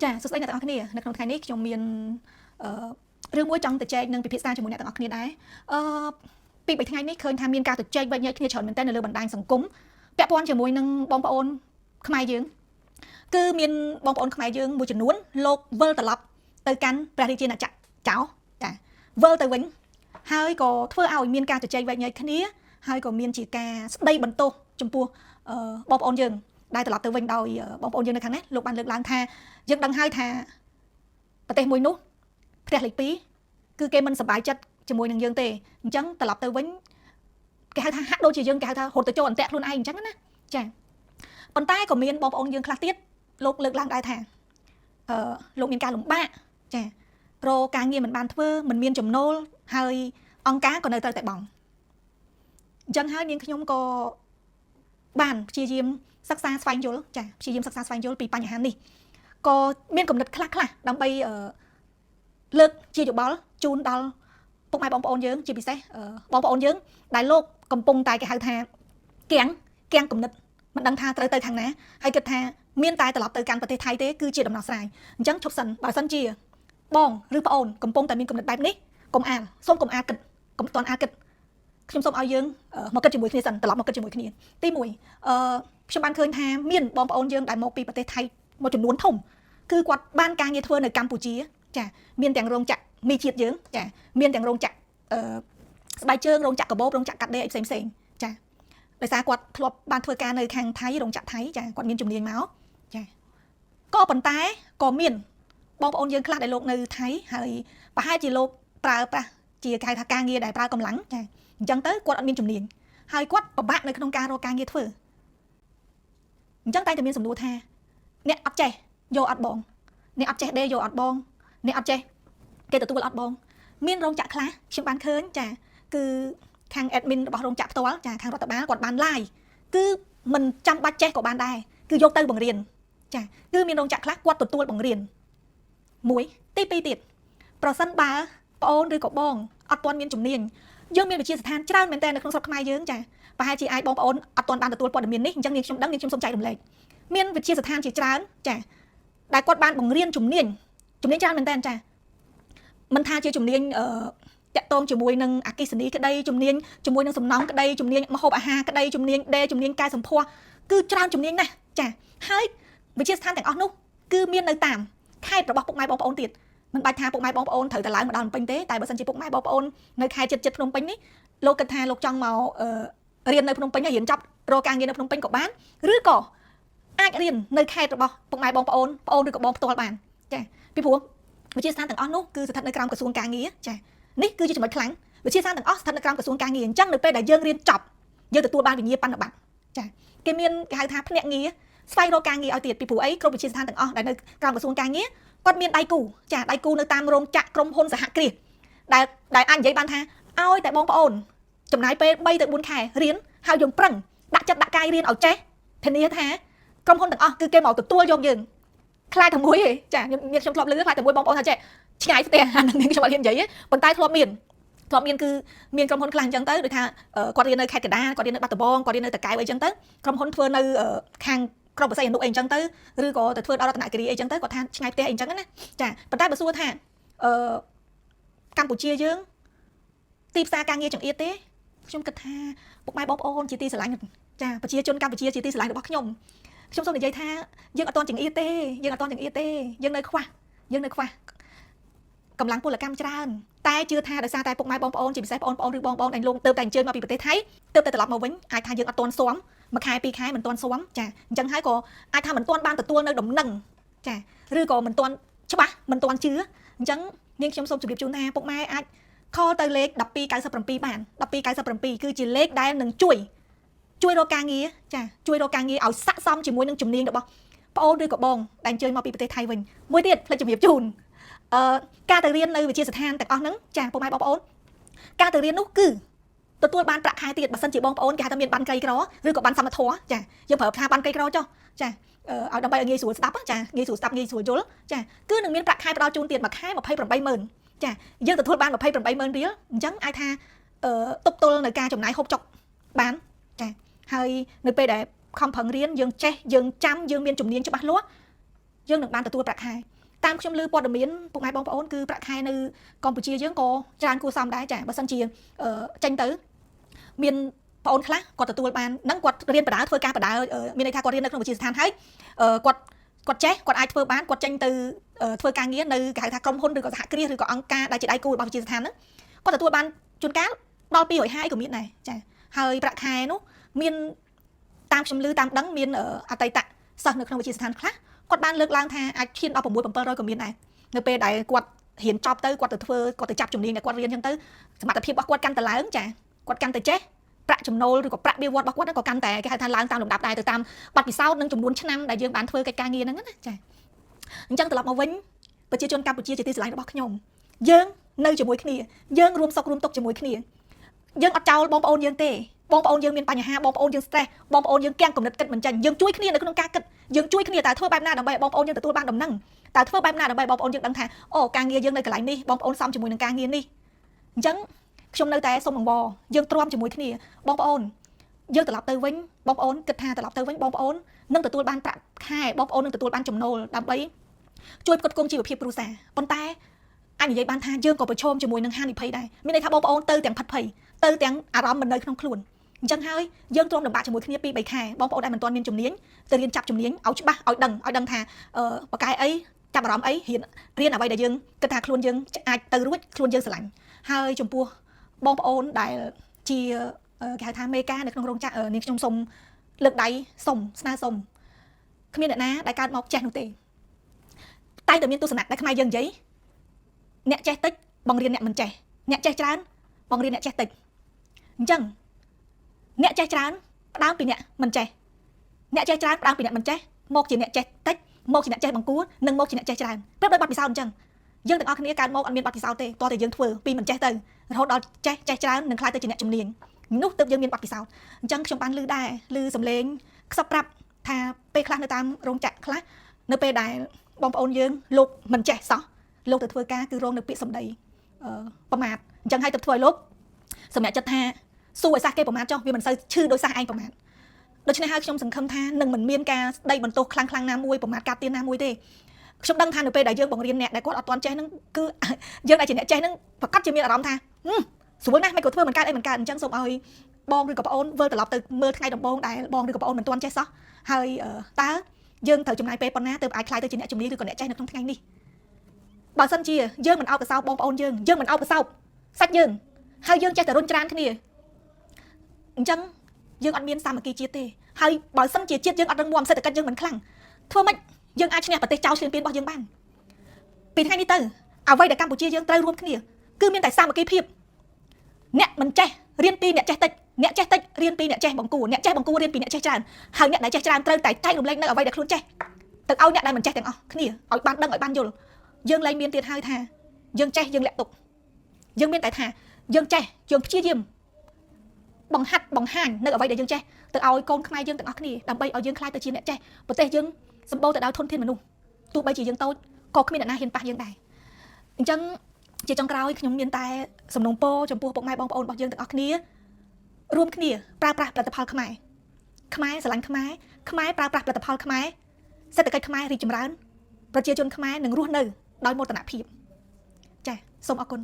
ចាសួស្តីអ្នកទាំងអស់គ្នានៅក្នុងថ្ងៃនេះខ្ញុំមានរឿងមួយចង់ទៅចែកនឹងពិភាក្សាជាមួយអ្នកទាំងអស់គ្នាដែរពី3ថ្ងៃនេះឃើញថាមានការទៅចែកវែកញែកគ្នាច្រើនមែនទែននៅលើបណ្ដាញសង្គមពាក់ព័ន្ធជាមួយនឹងបងប្អូនខ្មែរយើងគឺមានបងប្អូនខ្មែរយើងមួយចំនួនលោកវិលត្រឡប់ទៅកាន់ព្រះរាជាណាចក្រចោលចាវិលទៅវិញហើយក៏ធ្វើឲ្យមានការទៅចែកវែកញែកគ្នាហើយក៏មានជាការស្ដីបន្ទោសចំពោះបងប្អូនយើងដែលត្រឡប់ទៅវិញដោយបងប្អូនយើងនៅខាងនេះលោកបានលើកឡើងថាយើងដឹងហើយថាប្រទេសមួយនោះផ្ទះលេខ2គឺគេមិនសប្បាយចិត្តជាមួយនឹងយើងទេអញ្ចឹងត្រឡប់ទៅវិញគេហៅថាហាក់ដូចជាយើងគេហៅថារត់ទៅចូលអន្ទាក់ខ្លួនឯងអញ្ចឹងណាចាប៉ុន្តែក៏មានបងប្អូនយើងខ្លះទៀតលោកលើកឡើងដែរថាលោកមានការលំបាកចាប្រការងារមិនបានធ្វើមិនមានចំណូលហើយអង្គការក៏នៅត្រូវតែបង់អញ្ចឹងហើយនាងខ្ញុំក៏បានព្យាយាមសិក្សាស្វែងយល់ចាព្យាយាមសិក្សាស្វែងយល់ពីបញ្ហានេះក៏មានគំនិតខ្លះៗដើម្បីលើកជាយោបល់ជូនដល់ពុកម៉ែបងប្អូនយើងជាពិសេសបងប្អូនយើងដែលលោកកំពុងតែគេហៅថាគាំងគំនិតមិនដឹងថាត្រូវទៅខាងណាហើយគិតថាមានតែត្រឡប់ទៅកាន់ប្រទេសថៃទេគឺជាដំណោះស្រាយអញ្ចឹងឈប់សិនបើសិនជាបងឬប្អូនកំពុងតែមានគំនិតបែបនេះកុំអាលសូមកុំអាលគិតកុំតន់អាលគិតខ្ញុំសូមឲ្យយើងមកគិតជាមួយគ្នាសិនត្រឡប់មកគិតជាមួយគ្នាទី1ខ្ញុំបានឃើញថាមានបងប្អូនយើងដែលមកពីប្រទេសថៃមួយចំនួនធំគឺគាត់បានការងារធ្វើនៅកម្ពុជាចាមានទាំងរោងចក្រមីជាតិយើងចាមានទាំងរោងចក្រស្បែកជើងរោងចក្រកាបូបរោងចក្រកាត់ដេរអីផ្សេងចាដោយសារគាត់ធ្លាប់បានធ្វើការនៅខាងថៃរោងចក្រថៃចាគាត់មានជំនាញមកចាក៏ប៉ុន្តែក៏មានបងប្អូនយើងខ្លះដែលលោកនៅថៃហើយប្រហែលជាលោកប្រើប្រាស់ជាគេថាការងារដែលប្រើកម្លាំងចាអញ្ចឹងទៅគាត់អត់មានជំនាញហើយគាត់ពិបាកនៅក្នុងការរកការងារធ្វើអញ្ចឹងតែមានសំណួរថាអ្នកអត់ចេះយកអត់បងអ្នកអត់ចេះដេរយកអត់បងអ្នកអត់ចេះគេទទួលអត់បងមានរោងចក្រខ្លះខ្ញុំបានឃើញចាគឺខាង admin របស់រោងចក្រផ្ទាល់ចាខាងរដ្ឋបាលគាត់បាន live គឺមិនចាំបាច់ចេះក៏បានដែរគឺយកទៅបង្រៀនចាគឺមានរោងចក្រខ្លះគាត់ទទួលបង្រៀនមួយទី2ទៀតប្រសិនបើប្អូនឬក៏បងអត់ទាន់មានជំនាញយើងមានវិទ្យាស្ថានច្រើនមែនតើនៅក្នុងស្រុកខ្មែរយើងចាប្រហែលជាអាចបងប្អូនអត់ទាន់បានទទួលព័ត៌មាននេះអញ្ចឹងនាងខ្ញុំដឹងនាងខ្ញុំសូមចែករំលែកមានវិទ្យាស្ថានជាច្រើនចាដែលគាត់បានបង្រៀនជំនាញច្រើនមែនតើចាមិនថាជាជំនាញតាក់ទងជាមួយនឹងអគ្គិសនីក្តីជំនាញជាមួយនឹងសំណង់ក្តីជំនាញម្ហូបអាហារក្តីជំនាញដេរជំនាញកែសម្ផស្សគឺច្រើនជំនាញណាស់ចាហើយវិទ្យាស្ថានទាំងអស់នោះគឺមាននៅតាមខេត្តរបស់ពុកម៉ែបងប្អូនទៀតមិនបាច់ថាពុកម៉ែបងប្អូនត្រូវតែឡើងមកដល់ភ្នំពេញទេតែបើសិនជាពុកម៉ែបងប្អូននៅខេត្តជិតភ្នំពេញនេះលោកគិតថាលោកចង់មករៀននៅភ្នំពេញហើយរៀនចប់រកការងារនៅភ្នំពេញក៏បានឬក៏អាចរៀននៅខេត្តរបស់ពុកម៉ែបងប្អូនឬក៏បងផ្ទាល់បានចាពីព្រោះវិទ្យាស្ថានទាំងអស់នោះគឺស្ថិតនៅក្រោមក្រសួងការងារចានេះគឺជាចំណុចខ្លាំងវិទ្យាស្ថានទាំងអស់ស្ថិតនៅក្រោមក្រសួងការងារអញ្ចឹងនៅពេលដែលយើងរៀនចប់យើងទទួលបានវិញ្ញាបនបត្រចាគេមានគេហៅថាភ្នាក់ងារស្វែងរកការងារឲ្យទៀតពីព្រោះអីគ្រប់វិទ្យាស្ថានទាំងអស់ដែលនៅក្រោមក្រសួងការងារគាត់មានដៃគូចាដៃគូនៅតាមរោងចក្រក្រុមហ៊ុនសហគ្រាសដែលអាចនិយាយបានថាឲ្យតែបងប្អូនចំណាយពេល3ទៅ4ខែរៀនហើយយើងប្រឹងដាក់ចិត្តដាក់កាយរៀនឲ្យចេះធានាថាក្រុមហ៊ុនទាំងអស់គឺគេមកទទួលយកយើងខ្លាចតែមួយទេចាខ្ញុំធ្លាប់លើខ្លាចតែមួយបងប្អូនថាចេះឆ្ងាយផ្ទះអានឹងខ្ញុំអត់ហ៊ាននិយាយទេប៉ុន្តែធ្លាប់មានគឺមានក្រុមហ៊ុនខ្លះអញ្ចឹងទៅដូចថាគាត់រៀននៅខេត្តកណ្ដាលគាត់រៀននៅបាត់ដំបងគាត់រៀននៅតាកែវអីចឹងទៅក្រុមហ៊ុនធ្វើនៅខាងក្រុងបរសៃអនុអីអញ្ចឹងទៅឬក៏ទៅធ្វើដល់រតនគិរីអីចឹងទៅគាត់ថាឆ្ងាយផ្ទះអីអញ្ចឹងណាចាប៉ុន្តែបើសួរថាកម្ពុជាយើងទីផ្សារការងារចង្អៀតទេខ្ញុំគិតថាពុកម៉ែបងប្អូនជាទីស្រឡាញ់ចាប្រជាជនកម្ពុជាជាទីស្រឡាញ់របស់ខ្ញុំសូមនិយាយថាយើងអត់ទាន់ចង្អៀតទេយើងនៅខ្វះកម្លាំងពលកម្មច្រើនតែជឿថាដោយសារតែពុកម៉ែបងប្អូនជាពិសេសបងប្អូនឬបងប្អូនដែលលោកទៅតែអញ្ជើញមកពីប្រទេសថៃទៅត្រឡប់មកវិញអាចថាយើងអត់ទាន់ស៊ាំមួយខែពីរខែមិនទាន់ស៊ាំចាអញ្ចឹងហើយក៏អាចថាមិនទាន់បានទទួលនៅដំណឹងចាឬក៏មិនទាន់ច្បាស់មិនទាន់ជឿអញ្ចឹងនាងខ្ញុំសូមជម្រាបជូនថាពុកម៉ែអាចខលទៅលេខ1297បាន1297គឺជាលេខដែលនឹងជួយរកការងារចាជួយរកការងារឲ្យស័ក្តិសមជាមួយនឹងជំនាញរបស់ប្អូនឬក៏បងដែលអញ្ជើញមកពីប្រទេសថៃវិញមួយទៀតផ្លេចជម្រាបជូនការទៅរៀននៅវិទ្យាស្ថានទាំងអស់ហ្នឹងចាពុកម៉ែបងប្អូនការទៅរៀននោះគឺទទួលបានប្រាក់ខែទៀតបើសិនជាបងប្អូនគេហៅថាមានបានក្រីក្រឬក៏បានសមត្ថភាពចាយើងប្រើថាបានក្រីក្រចុះចាឲ្យដើម្បីឲ្យងាយស្រួលស្ដាប់ចាងាយស្រួលស្ដាប់ងាយស្រួលយល់ចាគឺនឹងមានប្រាក់ខែផ្ដល់ជូនទៀតមួយខែ280,000ចាយើងទទួលបាន280,000រៀលអញ្ចឹងអាចថាទប់ទល់នៅការចំណាយហូបចុកបានចាហើយនៅពេលដែលខំប្រឹងរៀនយើងចេះយើងចាំយើងមានជំនាញច្បាស់លាស់ យើងនឹងបានទទួលប្រាក់ខែតាមខ្ញុំលើព័ត៌មានពុកម៉ែបងប្អូនគឺប្រាក់ខែនៅកម្ពុជាយើងក៏ច្រើនគួរសមដែរចាបើសិនជាចេញទៅមានបងអូនខ្លះគាត់ទទួលបានហ្នឹងគាត់រៀនបដាធ្វើការបដាមានន័យថាគាត់រៀននៅក្នុងវិទ្យាស្ថានហើយគាត់ចេះគាត់អាចធ្វើបានគាត់ចេញទៅធ្វើការងារនៅគេហៅថាក្រុមហ៊ុនឬក៏សហគ្រាសឬក៏អង្គការដែលជាដៃគូរបស់វិទ្យាស្ថានហ្នឹងគាត់ទទួលបានជួនកាលដល់250ក៏មានដែរចាហើយប្រាក់ខែនោះមានតាមខ្ញុំឮតាមដឹងមានអតីតសិស្សនៅក្នុងវិទ្យាស្ថានខ្លះគាត់បានលើកឡើងថាអាចឈានដល់6 700ក៏មានដែរនៅពេលដែលគាត់រៀនចប់ទៅគាត់ទៅចាប់ជំនាញដែលគាត់រៀនអញ្ចឹងទៅសមត្ថភាពរបស់គាត់កាន់តែឡើងចាគាត់កាន់តែចេះប្រាក់ចំណូលឬក៏ប្រាក់បៀវត្សរបស់គាត់ក៏កាន់តែគេហៅថាឡើងតាមលំដាប់ដែរទៅតាមបទពិសោធន៍និងចំនួនឆ្នាំដែលយើងបានធ្វើកិច្ចការងារហ្នឹងណាចាអញ្ចឹងត្រឡប់មកវិញប្រជាជនកម្ពុជាជាទីស្រឡាញ់របស់ខ្ញុំយើងនៅជាមួយគ្នាយើងរួមសុខរួមទុក្ខជាមួយគ្នាយើងអត់ចោលបងប្អូនយើងទេបងប្អូនយើងមានបញ្ហាបងប្អូនយើង stress បងប្អូនយើងទាំងគំនិតគិតមិនចាញ់យើងជួយគ្នានៅក្នុងការគិតយើងជួយគ្នាតើធ្វើបែបណាដើម្បីឲ្យបងប្អូនយើងទទួលបានដំណឹងតើធ្វើបែបណាដើម្បីបងប្អូនយើងដឹងថាអូការងារយើងនៅកន្លែងនេះបងប្អូនសមជាមួយនឹងការងារនេះអញ្ចឹងខ្ញុំនៅតែសូមអង្វរយើងទ្រាំជាមួយគ្នាបងប្អូនយើងត្រឡប់ទៅវិញបងប្អូនគិតថាត្រឡប់ទៅវិញបងប្អូននឹងទទួលបានប្រាក់ខែបងប្អូននឹងទទួលបានចំណូលដើម្បីជួយផ្គត់ផ្គង់ជីវភាពគ្រួសារប៉ុន្តែអញនិយាយបានថាយើងក៏ប្រឈមជាមួយនឹងហានិភ័យដែរមានន័យថាបងប្អូនទៅទាំងផិតភ័យទៅទាំងអារម្មណ៍មិននៅក្នុងខ្លួនអញ្ចឹងហើយយើងទ្រាំលំបាកជាមួយគ្នា2 3ខែបងប្អូនដែលមិនទាន់មានជំនាញទៅរៀនចាប់ជំនាញឲ្យច្បាស់ឲ្យដឹងថាបកកែអីចាប់អារម្មណ៍អីរៀនអ្វីដែលយើងគិតថាខ្លួនយើងអាចទៅរួចខ្លួនយើងស្រឡាញ់ហើយចំពោះបងប្អូនដែលជាគេហៅថាមេការនៅក្នុងរោងចក្រនាងខ្ញុំសូមលើកដៃសូមស្នើសុំគ្មានអ្នកណាដែលកើតមកចេះនោះទេតែតែមានទស្សនៈដែលខ្មែរយើងនិយាយអ្នកចេះតិចបង្រៀនអ្នកមិនចេះអ្នកចេះច្រើនបង្រៀនអ្នកចេះតិចអញ្ចឹងអ្នកចេះច្រើនផ្ដើមពីអ្នកមិនចេះអ្នកចេះច្រើនផ្ដើមពីអ្នកមិនចេះមកជាអ្នកចេះតិចមកជាអ្នកចេះបង្គួរនិងមកជាអ្នកចេះច្រើនប្រៀបដូចបទពិសោធន៍អញ្ចឹងយើងទាំងអស់គ្នាកើតមកអត់មានបទពិសោធន៍ទេតោះតែយើងធ្វើពីមិនចេះទៅរហូតដល់ចេះច្រើននឹងខ្លាយទៅជាអ្នកជំនាញនោះទើបយើងមានបទពិសោធន៍អញ្ចឹងខ្ញុំបានឮដែរឮសំឡេងខ្សឹបប្រាប់ថាពេលខ្លះនៅតាមរោងចក្រខ្លះនៅពេលដែលបងប្អូនយើងលោកមិនចេះសោះលោកទៅធ្វើការគឺរងនៅពាក្យសម្ដីប្រមាថអញ្ចឹងហើយទៅធ្វើឲ្យលោកសម្រាប់ចិត្តថាសួរឲ្យសះគេប្រមាថចុះវាមិនសូវឈឺដោយសះឯងប្រមាថដូច្នេះហើយខ្ញុំសង្ឃឹមថានឹងមិនមានការស្ដីបន្ទោសខ្លាំងណាមួយប្រមាថការទៀនណាមួយទេខ្ញុំដឹងថានៅពេលដែលយើងបង្រៀនអ្នកដែលគាត់អត់ទាន់ចេះហ្នឹងគឺយើងដែលជាអ្នកចេះហ្នឹងប្រកាសជាមានអារម្មណ៍ថាស្រួលណាស់មិនគាត់ធ្វើមិនកើតអីមិនកើតអញ្ចឹងសូមឲ្យបងឬក៏ប្អូនវិលត្រឡប់ទៅមើលថ្ងៃដំបូងដែលបងឬក៏ប្អូនមិនទាន់ចេះសោះហើយតើយើងត្រូវចំណាយពេលប៉ុណ្ណាទើបអាចខ្លាយទៅជាអ្នកជំនាញឬក៏អ្នកចេះនៅក្នុងថ្ងៃនេះបើសិនជាយើងមិនអោបកសោបបងប្អូនយើងមិនអោបកសោបសាច់យើងហើយយើងចេះតែរុញច្រានគ្នាអញ្ចឹងយើងអត់មានសាមគ្គីជាតិទេហើយបើសិនជាជាតិយើងអត់រឹងមាំសេដ្ឋកិច្ចយើងមិនខ្លាំងធ្វើម៉េចយើងអាចឈ្នះប្រទេសចោលឈ្លានពានរបស់យើងបានពីថ្ងៃនេះទៅអ្វីដែលកម្ពុជាយើងត្រូវរួមគ្នាគឺមានតែសាមគ្គីភាពអ្នកមិនចេះរៀនពីអ្នកចេះតិចអ្នកចេះតិចរៀនពីអ្នកចេះបង្គួរអ្នកចេះបង្គួររៀនពីអ្នកចេះច្រើនហើយអ្នកដែលចេះច្រើនត្រូវតែចែករំលែកនៅអ្វីដែលខ្លួនចេះទៅឲ្យអ្នកដែលមិនចេះទាំងអស់គ្នាឲ្យបានដឹងឲ្យបានយល់យើងលែងមានទៀតហើយថាយើងចេះយើងលាក់ទុកយើងមានតែថាយើងចេះយើងព្យាយាមបង្ហាត់បង្ហាញនៅអ្វីដែលយើងចេះទៅឲ្យកូនខ្មែរយើងទាំងអស់គ្នាដើម្បីឲ្យយើងខ្លាយទៅជាអ្នកចេះប្រទេសយើងសម្បូរទៅដោយធនធានមនុស្សទោះបីជាយើងតូចក៏គ្មានអ្នកណាហ៊ានប៉ះយើងដែរអញ្ចឹងជាចុងក្រោយខ្ញុំមានតែសំណូមពរចំពោះពុកម៉ែបងប្អូនរបស់យើងទាំងអស់គ្នារួមគ្នាប្រើប្រាស់ផលិតផលខ្មែរស្រឡាញ់ខ្មែរប្រើប្រាស់ផលិតផលខ្មែរសេដ្ឋកិច្ចខ្មែររីកចម្រើនប្រជាជនខ្មែរនឹងរស់នៅដោយមោទនភាពចា៎សូមអរគុណ